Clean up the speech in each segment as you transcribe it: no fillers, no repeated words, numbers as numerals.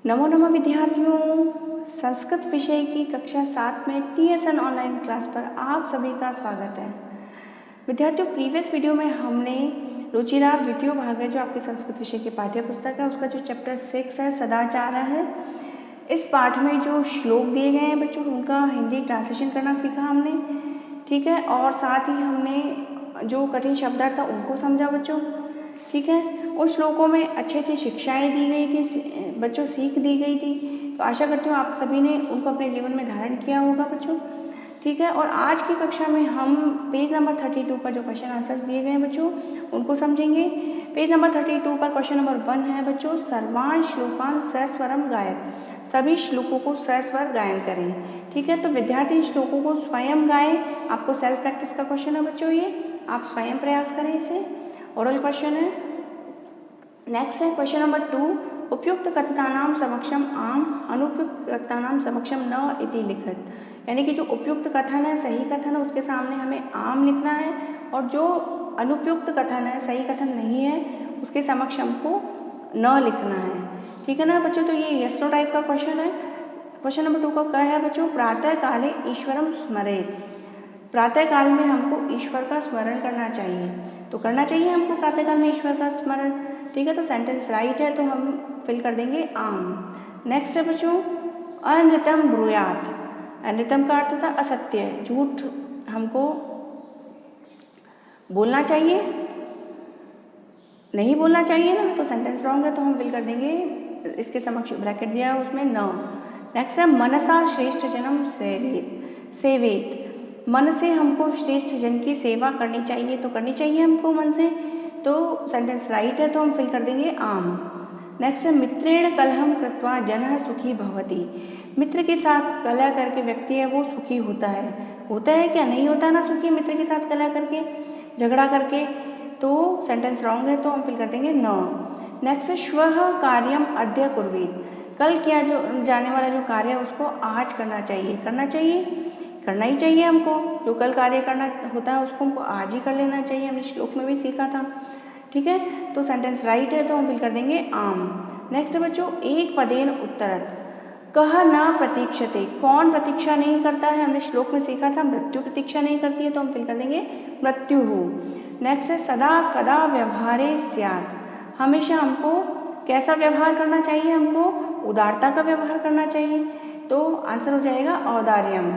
नमो नमः विद्यार्थियों, संस्कृत विषय की कक्षा 7 में TSN ऑनलाइन क्लास पर आप सभी का स्वागत है। विद्यार्थियों, प्रीवियस वीडियो में हमने रुचिराग द्वितीय भाग है जो आपके संस्कृत विषय के पाठ्य पुस्तक है, उसका जो चैप्टर 6 है सदाचार है। इस पाठ में जो श्लोक दिए गए हैं बच्चों, उनका हिंदी ट्रांसलेशन करना सीखा हमने, ठीक है। और साथ ही हमने जो कठिन शब्दार्थ था उनको समझा बच्चों, ठीक है। उन श्लोकों में अच्छी अच्छी शिक्षाएं दी गई थी बच्चों, सीख दी गई थी। तो आशा करती हूँ आप सभी ने उनको अपने जीवन में धारण किया होगा बच्चों, ठीक है। और आज की कक्षा में हम पेज नंबर 32 पर जो क्वेश्चन आंसर्स दिए गए हैं बच्चों उनको समझेंगे। पेज नंबर 32 पर क्वेश्चन नंबर 1 है बच्चों, सर्वान श्लोकान सस्वरम गायन। सभी श्लोकों को सस्वर गायन करें, ठीक है। तो विद्यार्थी श्लोकों को स्वयं गाएं। आपको सेल्फ प्रैक्टिस का क्वेश्चन है बच्चों, ये आप स्वयं प्रयास करें, इसे ओरल क्वेश्चन है। नेक्स्ट है क्वेश्चन नंबर 2, उपयुक्त कथनानाम समक्षम आम अनुपयुक्त कथनानाम समक्षम न इति लिखित। यानी कि जो उपयुक्त कथन है, सही कथन है, उसके सामने हमें आम लिखना है, और जो अनुपयुक्त कथन है, सही कथन नहीं है, उसके समक्ष हमको न लिखना है, ठीक है ना बच्चों। तो ये यस नो टाइप का क्वेश्चन है। क्वेश्चन नंबर 2 का क्या है बच्चों, प्रातः काले ईश्वरम स्मरेत। प्रातः काल में हमको ईश्वर का स्मरण करना चाहिए, तो करना चाहिए हमको प्रातः काल में ईश्वर का स्मरण, ठीक है। तो सेंटेंस राइट है, तो हम फिल कर देंगे आम। नेक्स्ट है बच्चों, अनृतम ब्रूयात। अनृतम का अर्थ होता है असत्य, झूठ हमको बोलना चाहिए, नहीं बोलना चाहिए ना, तो सेंटेंस रॉन्ग है, तो हम फिल कर देंगे इसके समक्ष ब्रैकेट दिया है उसमें न। नेक्स्ट है मनसा श्रेष्ठ जन्म सेवेत। सेवेत मन से हमको श्रेष्ठ जन की सेवा करनी चाहिए, तो करनी चाहिए हमको मन से, तो सेंटेंस राइट है, तो हम फिल कर देंगे आम। नेक्स्ट है मित्रेण कलहम कृत्वा जनः सुखी भवति। मित्र के साथ कलह करके व्यक्ति है वो सुखी होता है क्या, नहीं होता है ना सुखी मित्र के साथ कलह करके, झगड़ा करके, तो सेंटेंस रॉन्ग है, तो हम फिल कर देंगे न। नेक्स्ट है श्वः कार्यम अद्य कुर्वीत। कल किया जो जाने वाला जो कार्य है उसको आज करना चाहिए, करना चाहिए, करना ही चाहिए हमको। जो कल कार्य करना होता है उसको हमको आज ही कर लेना चाहिए, हमने श्लोक में भी सीखा था, ठीक है। तो सेंटेंस राइट है, तो हम फिल कर देंगे आम। नेक्स्ट है बच्चों, एक पदेन उत्तरत। कह न प्रतीक्षते। कौन प्रतीक्षा नहीं करता है, हमने श्लोक में सीखा था मृत्यु प्रतीक्षा नहीं करती है, तो हम फिल कर देंगे मृत्यु हो। नेक्स्ट है सदा कदा व्यवहारे स्यात्। हमेशा हमको कैसा व्यवहार करना चाहिए, हमको उदारता का व्यवहार करना चाहिए, तो आंसर हो जाएगा औदार्यम।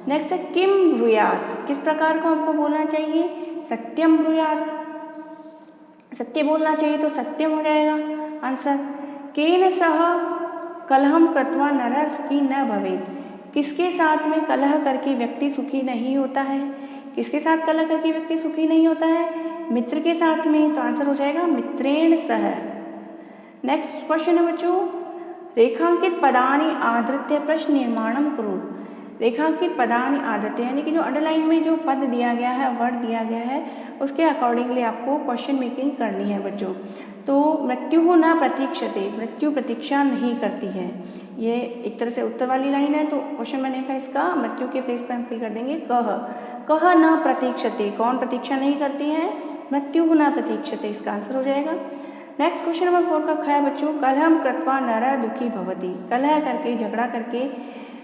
नेक्स्ट है किम ब्रूयात। किस प्रकार को हमको बोलना चाहिए, सत्यम ब्रूयात, सत्य बोलना चाहिए, तो सत्यम हो जाएगा आंसर। केन सह कलहम कृत्वा नरः सुखी न भवेत्। किसके साथ में कलह करके व्यक्ति सुखी नहीं होता है, किसके साथ कलह करके व्यक्ति सुखी नहीं होता है, मित्र के साथ में, तो आंसर हो जाएगा मित्रेण सह। नेक्स्ट क्वेश्चन है बच्चों, रेखांकित पदानि आधृत्य प्रश्न निर्माणम कुरुत। रेखांकित पदानि आधृत्य यानी कि जो अंडरलाइन में जो पद दिया गया है, वर्ड दिया गया है, उसके अकॉर्डिंगली आपको क्वेश्चन मेकिंग करनी है बच्चों। तो मृत्यु न प्रतीक्षते, मृत्यु प्रतीक्षा नहीं करती है, ये एक तरह से उत्तर वाली लाइन है, तो क्वेश्चन बनेगा इसका मृत्यु के प्लेस पर हम फिल कर देंगे कह न प्रतीक्षते। कौन प्रतीक्षा नहीं करती है, मृत्यु न प्रतीक्षते, इसका आंसर हो जाएगा। नेक्स्ट क्वेश्चन नंबर 4 का है बच्चों, कलहम कृत्वा नरः दुखी भवति। कलह करके, झगड़ा करके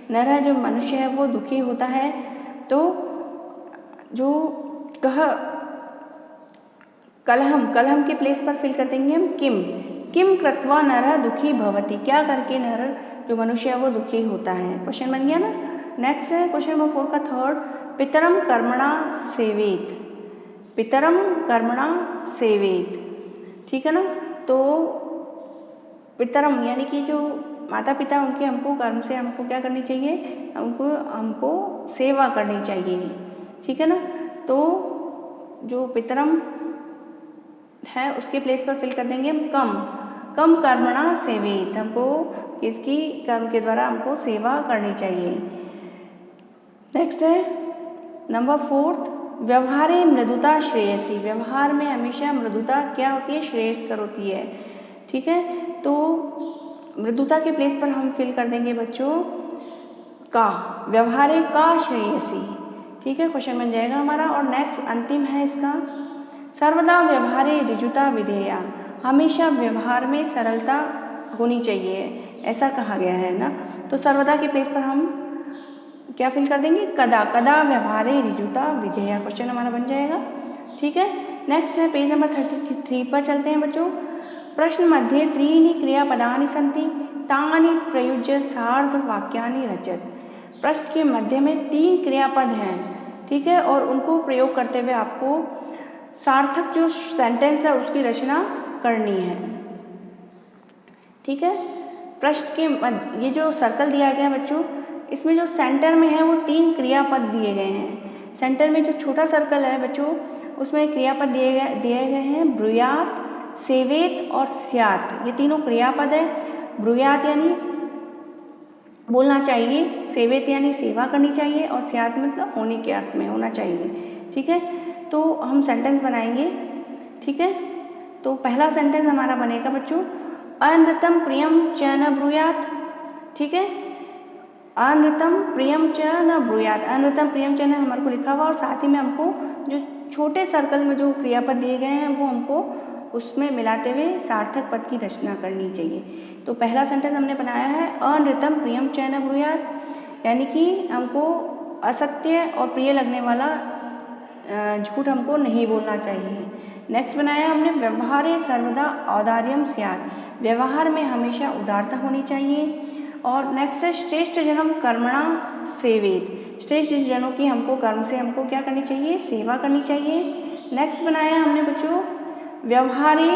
नरः जो मनुष्य है वो दुखी होता है, तो जो कलहम के प्लेस पर फिल कर देंगे हम किम कृत्वा नरः दुखी भवति। क्या करके नर जो मनुष्य है वो दुखी होता है, क्वेश्चन बन गया ना। नेक्स्ट है क्वेश्चन नंबर 4 का थर्ड, पितरम कर्मणा सेवेत। पितरम कर्मणा सेवेत, ठीक है ना। तो पितरम यानी कि जो माता पिता उनके हमको कर्म से हमको क्या करनी चाहिए, हमको सेवा करनी चाहिए, ठीक है ना। तो जो पितरम है उसके प्लेस पर फिल कर देंगे हम कम कर्मणा सेवेत। हमको किसकी कर्म के द्वारा हमको सेवा करनी चाहिए। नेक्स्ट है नंबर 4, व्यवहारे मृदुता श्रेयसी। व्यवहार में हमेशा मृदुता क्या होती है, श्रेयस्कर होती है, ठीक है। तो मृदुता के प्लेस पर हम फिल कर देंगे बच्चों का, व्यवहारे का श्रेयसी, ठीक है, क्वेश्चन बन जाएगा हमारा। और नेक्स्ट अंतिम है इसका, सर्वदा व्यवहारे ऋजुता विधेया। हमेशा व्यवहार में सरलता होनी चाहिए, ऐसा कहा गया है ना। तो सर्वदा के प्लेस पर हम क्या फिल कर देंगे, कदा। कदा व्यवहारे ऋजुता विधेया, क्वेश्चन हमारा बन जाएगा। ठीक है, नेक्स्ट है पेज नंबर 33 पर चलते हैं बच्चों। प्रश्न मध्ये त्रीणि क्रियापदानि सन्ति तानि प्रयुज्य सार्धवाक्यानि रचत। प्रश्न के मध्य में 3 क्रियापद हैं, ठीक है, और उनको प्रयोग करते हुए आपको सार्थक जो सेंटेंस है उसकी रचना करनी है। ठीक है, प्रश्न के ये जो सर्कल दिया गया है बच्चों, इसमें जो सेंटर में है वो 3 क्रियापद दिए गए हैं। सेंटर में जो छोटा सर्कल है बच्चों, उसमें क्रियापद दिए गए हैं ब्रूयात, सेवेत और स्यात। ये तीनों क्रियापद है। ब्रूयात यानी बोलना चाहिए, सेवेत यानी सेवा करनी चाहिए, और स्यात मतलब होने के अर्थ में होना चाहिए। ठीक है, तो हम सेंटेंस बनाएंगे। ठीक है, तो पहला सेंटेंस हमारा बनेगा बच्चों, अनृतम प्रियम च न ब्रूयात। ठीक है, अनृतम प्रियम च न ब्रूयात। अनृतम प्रियम च न हमारे को लिखा हुआ, और साथ ही में हमको जो छोटे सर्कल में जो क्रियापद दिए गए हैं वो हमको उसमें मिलाते हुए सार्थक पद की रचना करनी चाहिए। तो पहला सेंटेंस हमने बनाया है अनृतम प्रियम च न ब्रूयात, यानी कि हमको असत्य और प्रिय लगने वाला झूठ हमको नहीं बोलना चाहिए। नेक्स्ट बनाया हमने व्यवहारे सर्वदा औदार्यम स्यात्, व्यवहार में हमेशा उदारता होनी चाहिए। और नेक्स्ट है श्रेष्ठ जनम कर्मणा सेवेत, श्रेष्ठ जनों की हमको कर्म से हमको क्या करनी चाहिए, सेवा करनी चाहिए। नेक्स्ट बनाया हमने बच्चों व्यवहारे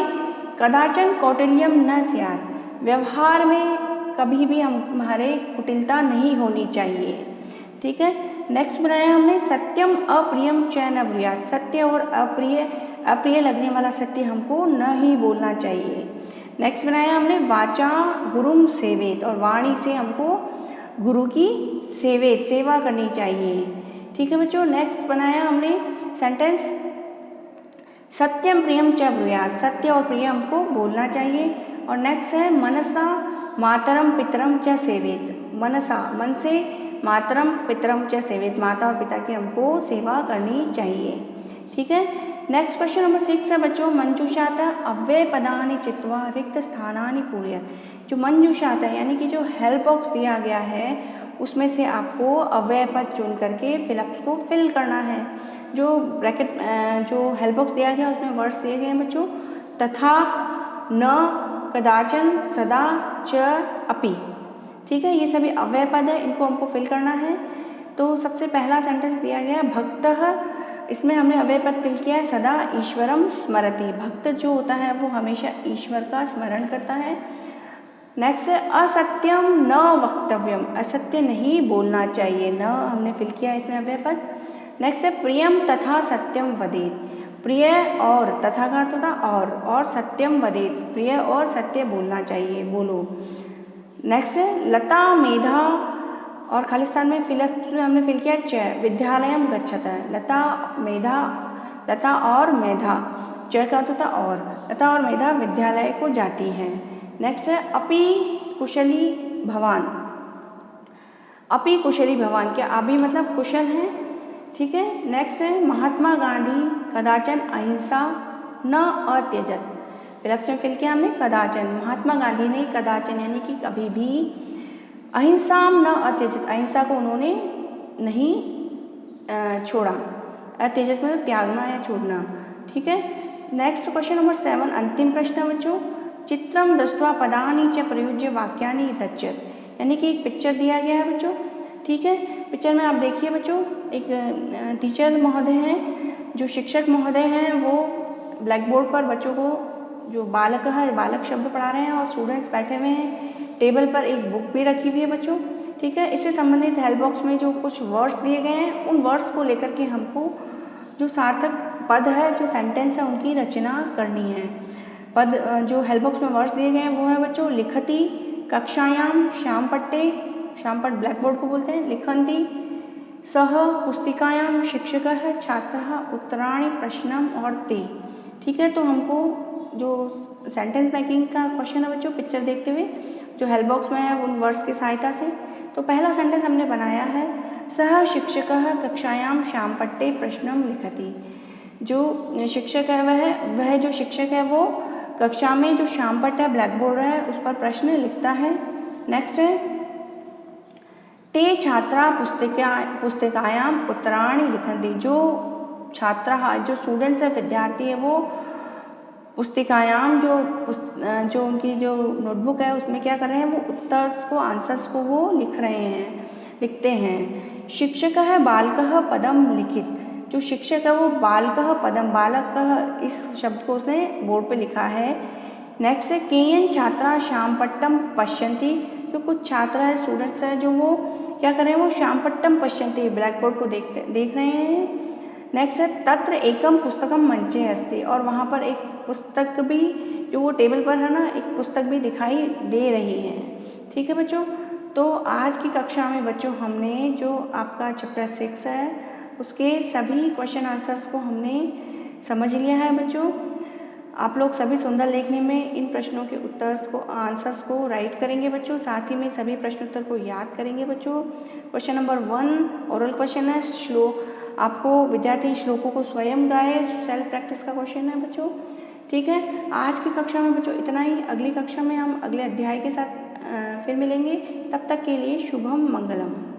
कदाचन कौटिल्यम न स्यात्, व्यवहार में कभी भी हमारे कुटिलता नहीं होनी चाहिए। ठीक है, नेक्स्ट बनाया हमने सत्यम अप्रियम च न ब्रूयात्, सत्य और अप्रिय लगने वाला सत्य हमको न ही बोलना चाहिए। नेक्स्ट बनाया हमने वाचा गुरुम सेवेत, और वाणी से हमको गुरु की सेवा करनी चाहिए। ठीक है बच्चों, नेक्स्ट बनाया हमने सेंटेंस सत्यम प्रियम च ब्रूयात्, सत्य और प्रिय हमको बोलना चाहिए। और नेक्स्ट है मनसा मातरम पितरम च सेवेत, मनसा मन से मातरम पितरम च सेवेत, माता और पिता की हमको सेवा करनी चाहिए। ठीक है, नेक्स्ट क्वेश्चन नंबर 6 है बच्चों, मंजूषात अव्यय पदानि चित्वा रिक्त स्थानानि पूरयत। जो मंजूषात है यानी कि जो हेल्प बॉक्स दिया गया है उसमें से आपको अव्यय पद चुन करके फिलअप्स को फिल करना है। जो ब्रैकेट जो हेल्प बॉक्स दिया गया उसमें वर्ड्स दिए गए हैं बच्चों, तथा, न, कदाचन, सदा, च, अपि। ठीक है, ये सभी अव्यय पद है, इनको हमको फिल करना है। तो सबसे पहला सेंटेंस दिया गया भक्तः, इसमें हमने अव्यय पद फिल किया है सदा ईश्वरम स्मरति, भक्त जो होता है वो हमेशा ईश्वर का स्मरण करता है। नेक्स्ट है असत्यम न वक्तव्यम, असत्य नहीं बोलना चाहिए, न हमने फिल किया है इसमें अव्यय पद। नेक्स्ट है प्रियम तथा सत्यम वदेत, प्रिय और तथा का अर्थ होता और सत्यम वदेत, प्रिय और सत्य बोलना चाहिए, बोलो। नेक्स्ट है लता मेधा, और खालिस्तान में हमने फिल किया च, विद्यालयम गच्छत, लता मेधा, लता और मेधा, च का अर्थ होता और, लता और मेधा विद्यालय को जाती हैं। नेक्स्ट है अपि कुशली भवान, अपि कुशली भवान, क्या अभी मतलब कुशल हैं। ठीक है, नेक्स्ट है महात्मा गांधी कदाचन अहिंसा न अत्यजत, फिलअप्स में फिल किया हमने कदाचन, महात्मा गांधी ने कदाचन यानी कि कभी भी अहिंसाम न अत्यजित, अहिंसा को उन्होंने नहीं छोड़ा, अत्यजित मतलब त्यागना या छोड़ना। ठीक है, नेक्स्ट क्वेश्चन नंबर 7 अंतिम प्रश्न है बच्चों, चित्रम दृष्ट्वा पदानि च प्रयुज्य वाक्यानि रचयत, यानी कि एक पिक्चर दिया गया है बच्चों। ठीक है, पिक्चर में आप देखिए बच्चों, एक टीचर महोदय हैं, जो शिक्षक महोदय हैं, वो ब्लैक बोर्ड पर बच्चों को जो बालक है, बालक शब्द पढ़ा रहे हैं, और स्टूडेंट्स बैठे हुए हैं। टेबल पर एक बुक भी रखी हुई है बच्चों। ठीक है, इससे संबंधित हेल्प बॉक्स में जो कुछ वर्ड्स दिए गए हैं उन वर्ड्स को लेकर के हमको जो सार्थक पद है, जो सेंटेंस है, उनकी रचना करनी है। पद जो हेल्प बॉक्स में वर्ड्स दिए गए हैं वो है बच्चों लिखति, कक्षायाम, श्याम पट्टे, श्याम पट्ट ब्लैक बोर्ड को बोलते हैं, लिखन्ति, सह पुस्तिकायाम शिक्षकः छात्रः उत्तराणि प्रश्नम और ते। ठीक है, तो हमको जो सेंटेंस मेकिंग का क्वेश्चन है बच्चों पिक्चर देखते हुए जो हेल्प बॉक्स में है उन वर्ड्स की सहायता से। तो पहला सेंटेंस हमने बनाया है सह शिक्षकः कक्षायाम श्याम पट्टे प्रश्नम लिखति, जो शिक्षक है वह जो शिक्षक है वो कक्षा में जो श्याम पट्ट है ब्लैक बोर्ड है उस पर प्रश्न लिखता है। नेक्स्ट है ते छात्रा पुस्तिकायाम उत्तराणि लिखन्ति। जो छात्रा जो स्टूडेंट्स है, विद्यार्थी है, वो पुस्तिकायाम जो उनकी जो नोटबुक है उसमें क्या कर रहे हैं, वो उत्तर्स को, आंसर्स को वो लिखते हैं। शिक्षक है बालकः पदम लिखित। जो शिक्षक है वो बालकः पदम, बालक इस शब्द को उसने बोर्ड पे लिखा है। नेक्स्ट है केयन छात्रा श्यामपट्टम पश्यन्ति। जो कुछ छात्र है, स्टूडेंट्स है, जो वो क्या कर रहे हैं, वो श्यामपट्टम पश्यन्ति, ब्लैक बोर्ड को देख रहे हैं। नेक्स्ट है तत्र एकम पुस्तकम मंचे अस्ति। और वहाँ पर एक पुस्तक भी, जो वो टेबल पर है ना, एक पुस्तक भी दिखाई दे रही है। ठीक है बच्चों, तो आज की कक्षा में बच्चों हमने जो आपका चैप्टर 6 है उसके सभी क्वेश्चन आंसर्स को हमने समझ लिया है बच्चों। आप लोग सभी सुंदर लेखनी में इन प्रश्नों के उत्तर्स को, आंसर्स को राइट करेंगे बच्चों। साथ ही में सभी प्रश्नोत्तर को याद करेंगे बच्चों। क्वेश्चन नंबर 1 ओरल क्वेश्चन है, आपको विद्यार्थी श्लोकों को स्वयं गाए, सेल्फ प्रैक्टिस का क्वेश्चन है बच्चों। ठीक है, आज की कक्षा में बच्चों इतना ही। अगली कक्षा में हम अगले अध्याय के साथ फिर मिलेंगे। तब तक के लिए शुभम मंगलम।